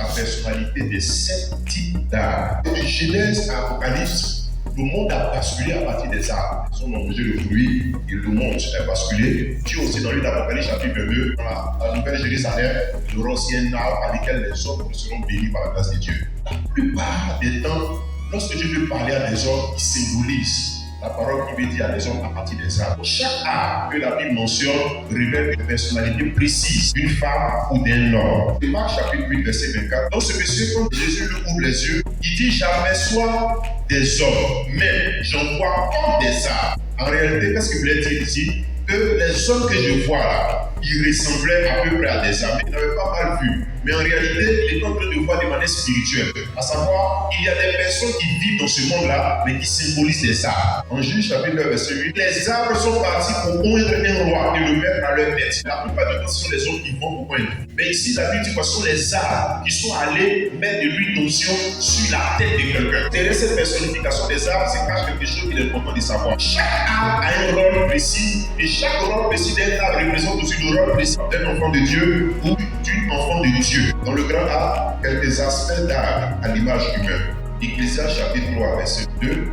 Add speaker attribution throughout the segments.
Speaker 1: la personnalité des 7 types d'arbres. De Genèse à Apocalypse, le monde a basculé à partir des arbres. Ils sont nombreux de fruits et le monde a basculé. Dieu aussi dans l'Apocalypse chapitre 2, dans la Nouvelle Jérusalem, il y aura aussi un arbre avec lequel les hommes seront bénis par la grâce de Dieu. La plupart des temps, lorsque Dieu veut parler à des hommes, il symbolise la parole qui veut dire à des hommes à partir des arbres. Chaque arbre que la Bible mentionne révèle une personnalité précise d'une femme ou d'un homme. Marc chapitre 8, verset 24. Donc ce monsieur, quand Jésus lui ouvre les yeux, il dit j'aperçois des hommes, mais j'en vois comme des arbres. En réalité, qu'est-ce qu'il voulait dire ici? Que les hommes que je vois là, ils ressemblaient à peu près à des arbres. Ils n'avaient pas mal vu. Mais en réalité, il est en train de voir de manière spirituelle. À savoir, il y a des personnes qui vivent dans ce monde-là, mais qui symbolisent les arbres. En Juge chapitre 9, verset 8, les arbres sont partis pour oindre un roi et le mettre à leur tête. La plupart du temps, ce sont les hommes qui vont pour oindre. Mais ici, la Bible dit que ce sont les arbres qui sont allés mettre de l'huile d'onction sur la tête de quelqu'un. Derrière cette personnification des arbres, c'est cache quelque chose qu'il est important de savoir. Chaque arbre a un rôle précis, et chaque rôle précis d'un arbre représente aussi le rôle précis d'un enfant de Dieu ou d'une enfant de Dieu. Dans le grand arbre, quelques aspects d'arbre à l'image humaine. Ecclésiaste chapitre 3, verset 2.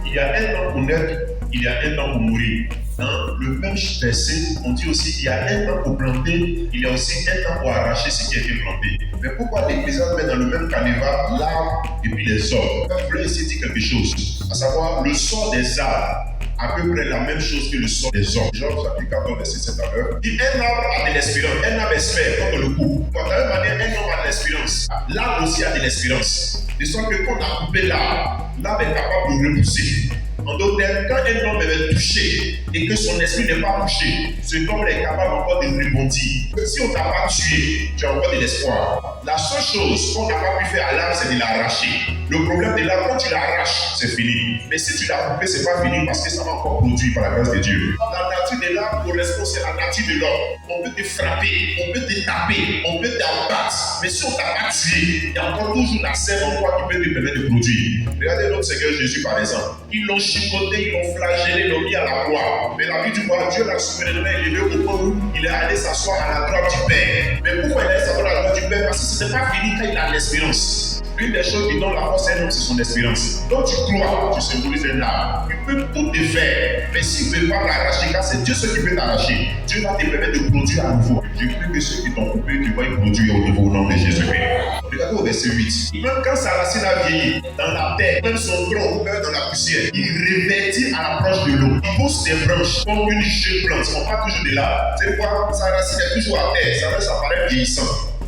Speaker 1: Il y a un temps pour naître, il y a un temps pour mourir. Dans le même verset, on dit aussi qu'il y a un temps pour planter, il y a aussi un temps pour arracher ce qui a été planté. Mais pourquoi l'Ecclésiaste met dans le même canevas l'arbre et puis les hommes? Je voulais essayer de dire quelque chose, à savoir le sort des arbres. À peu près la même chose que le sort des hommes. Jean chapitre 14, verset 7 à l'heure. Dit un arbre a de l'espérance, un arbre espère quand on le coupe. De la même manière, un homme a de l'espérance. L'arbre aussi a de l'espérance. De sorte que quand on a coupé l'arbre est capable de repousser. En d'autres termes, quand un homme est touché et que son esprit n'est pas touché, cet homme est capable encore de rebondir. Si on ne t'a pas tué, tu as encore de l'espoir. La seule chose qu'on n'a pas pu faire à l'arbre, c'est de l'arracher. Le problème de l'arbre, quand tu l'arraches, c'est fini. Mais si tu l'as coupé, c'est pas fini parce que ça va encore produire par la grâce de Dieu. La nature de l'arbre correspond à la nature de l'homme. On peut te frapper, on peut te taper, on peut t'abattre. Mais si on ne t'a pas tué, il y a encore toujours la sève en toi qui peut te permettre de produire. Regardez notre Seigneur Jésus par exemple. Ils l'ont chicoté, ils l'ont flagellé, ils l'ont mis à la croix. Mais la vie du roi, Dieu l'a souverainement élevé au point où il est allé s'asseoir à la droite du Père. Mais pourquoi il est allé s'asseoir à la droite du Père? Parce que ce n'est pas fini quand il a l'espérance. Une des choses qui donne la force à un homme, c'est son espérance. Donc tu crois, tu symbolises un arbre. Tu peux tout te faire. Mais s'il ne veut pas l'arracher, car c'est Dieu ce qui peut t'arracher, Dieu va te permettre de produire à nouveau. Je prie que ceux qui t'ont coupé, tu vas y produire au niveau au nom de Jésus-Christ. Regardez au verset 8. Même quand sa racine a vieilli dans la terre, même son tronc meurt dans la poussière, il revêtit à l'approche de l'eau. Il pousse ses branches comme une jeune plante. On parle toujours de là. C'est quoi? Sa racine est toujours à terre. Ça paraît vieillissant.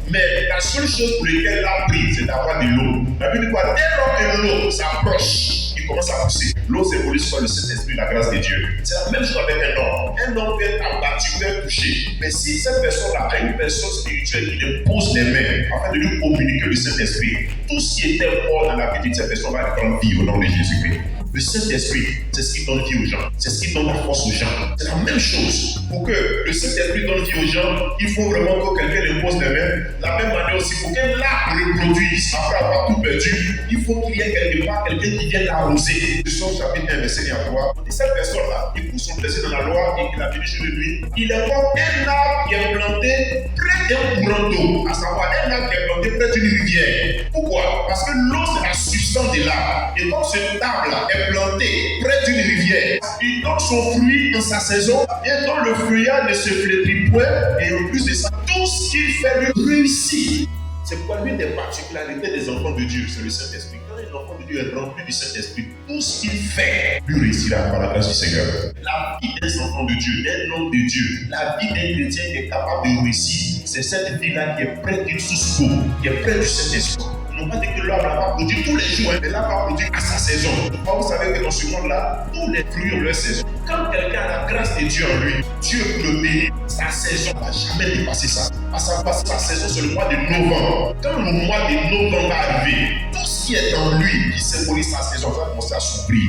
Speaker 1: Mais la seule chose pour laquelle l'a pris, c'est d'avoir de l'eau. La Bible dit quoi? Dès lors que l'eau s'approche, il commence à pousser. L'eau symbolise soit le Saint-Esprit, la grâce de Dieu. C'est la même chose avec un homme. Un homme peut être abattu, peut être touché. Mais si cette personne-là a une personne spirituelle qui lui pose les mains afin de lui communiquer le Saint-Esprit, tout ce qui était mort dans la vie de cette personne va prendre vie au nom de Jésus-Christ. Le Saint-Esprit, c'est ce qui donne vie aux gens. C'est ce qui donne la force aux gens. C'est la même chose. Pour que le Saint-Esprit donne vie aux gens, il faut vraiment que quelqu'un lui pose les mains. La même manière aussi, pour qu'un arbre reproduise, après avoir tout perdu, il faut qu'il y ait quelque part quelqu'un qui vienne l'arroser. Le Somme chapitre 1, verset 1 à 3. Cette personne-là, il pousse son plaisir dans la loi et qu'il a fini chez lui. Il est comme un arbre qui est planté près d'un courant d'eau. À savoir, un arbre qui est planté près d'une rivière. Pourquoi? Parce que l'eau, c'est la substance de l'arbre. Et comme cet arbre-là est planté près d'une rivière, il donne son fruit en sa saison et dont le feuillage ne se flétrit point, et en plus de ça, tout ce qu'il fait lui réussit. C'est pourquoi l'une des particularités des enfants de Dieu, c'est le Saint-Esprit. Quand un enfant de Dieu est rempli du Saint-Esprit, tout ce qu'il fait lui réussira par la grâce du Seigneur. La vie des enfants de Dieu, d'un homme de Dieu, la vie d'un chrétien qui est capable de réussir, c'est cette vie-là qui est près d'une source d'eau, qui est près du Saint-Esprit. Non pas dire que l'arbre va produire tous les jours, mais l'arbre va produire à sa saison. Vous savez que dans ce monde-là, tous les fruits ont leur saison. Quand quelqu'un a la grâce de Dieu en lui, Dieu peut le bénir. Sa saison ne va jamais dépasser ça. À savoir, sa saison, c'est le mois de novembre. Quand le mois de novembre va arriver, tout ce qui est en lui, qui symbolise sa saison, va commencer à s'ouvrir.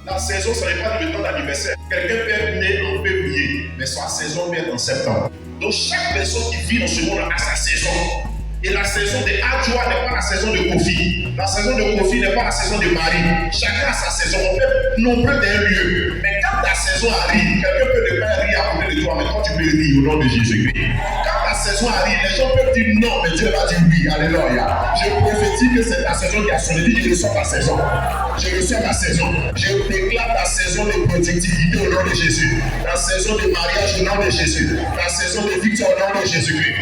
Speaker 1: La saison, ce n'est pas le temps d'anniversaire. Quelqu'un peut être né en février, mais sa saison vient en septembre. Donc, chaque personne qui vit dans ce monde a sa saison. Et la saison de Adjoa n'est pas la saison de Kofi. La saison de Kofi n'est pas la saison de Marie. Chacun a sa saison. On peut nombreux d'un lieu. Mais quand ta saison arrive, quelqu'un peut ne pas rire à côté de toi, mais quand tu peux rire au nom de Jésus-Christ. Quand ta saison arrive. Les gens peuvent dire non, mais Dieu va dire oui. Alléluia. Je prophétise que c'est ta saison qui a sonné. Je reçois ma saison. Je reçois ma saison. Je déclare ta saison de productivité au nom de Jésus. Ta saison de mariage au nom de Jésus. Ta saison de victoire au nom de Jésus-Christ.